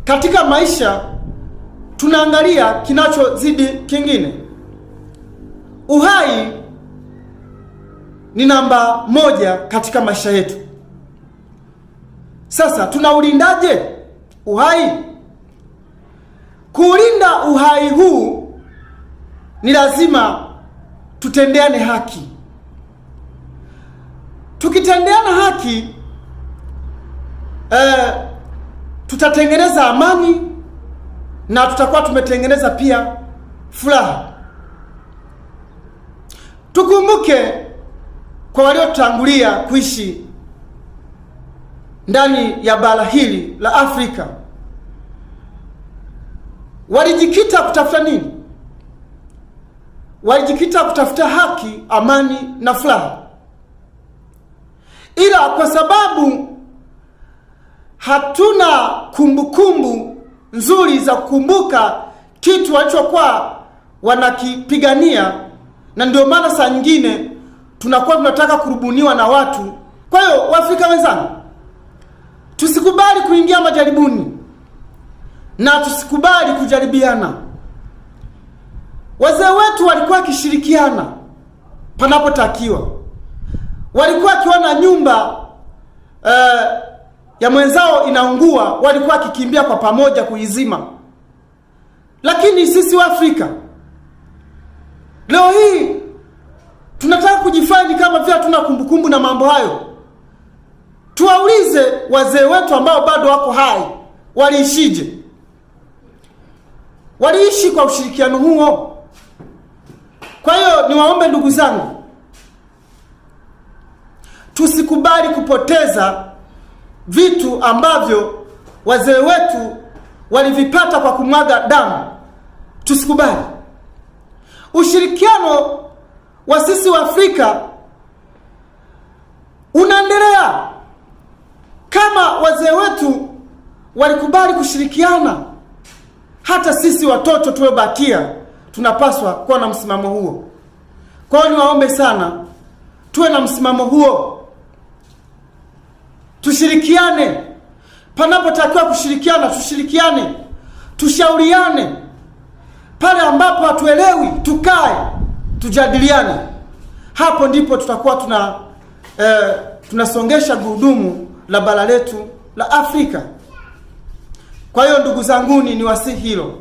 katika maisha tunaangalia kinachozidi kingine. Uhai ni namba moja katika maisha yetu. Sasa tunaulindaje uhai? Kuulinda uhai huu ni lazima tutendeane haki. Tukitendeana haki, tutatengeneza amani na tutakuwa tumetengeneza pia furaha. Tukumbuke kwa waliotangulia kuishi ndani ya bara hili la Afrika, walijikita kutafuta nini? Walijikita kutafuta haki, amani na furaha. Ila kwa sababu hatuna kumbukumbu nzuri za kukumbuka kitu walichokuwa wanakipigania, na ndio maana saa nyingine tunakuwa tunataka kurubuniwa na watu. Kwa hiyo Waafrika wenzangu, tusikubali kuingia majaribuni na tusikubali kujaribiana. Wazee wetu walikuwa wakishirikiana panapotakiwa. Walikuwa wakiona nyumba ya mwenzao inaungua, walikuwa wakikimbia kwa pamoja kuizima. Lakini sisi Waafrika leo hii tunataka kujifanya kama vile hatuna kumbukumbu na mambo hayo. Tuwaulize wazee wetu ambao bado wako hai, waliishije? Waliishi kwa ushirikiano huo. Kwa hiyo niwaombe ndugu zangu, tusikubali kupoteza vitu ambavyo wazee wetu walivipata kwa kumwaga damu. Tusikubali. Ushirikiano wa sisi wa Afrika unaendelea. Kama wazee wetu walikubali kushirikiana, hata sisi watoto tuliobakia tunapaswa kuwa na msimamo huo. Kwa hiyo niwaombe sana tuwe na msimamo huo. Tushirikiane panapotakiwa kushirikiana, tushirikiane, tushauriane. Pale ambapo hatuelewi, tukae tujadiliane. Hapo ndipo tutakuwa tunasongesha gurudumu la bara letu la Afrika. Kwa hiyo ndugu zanguni, ni wasihi hilo.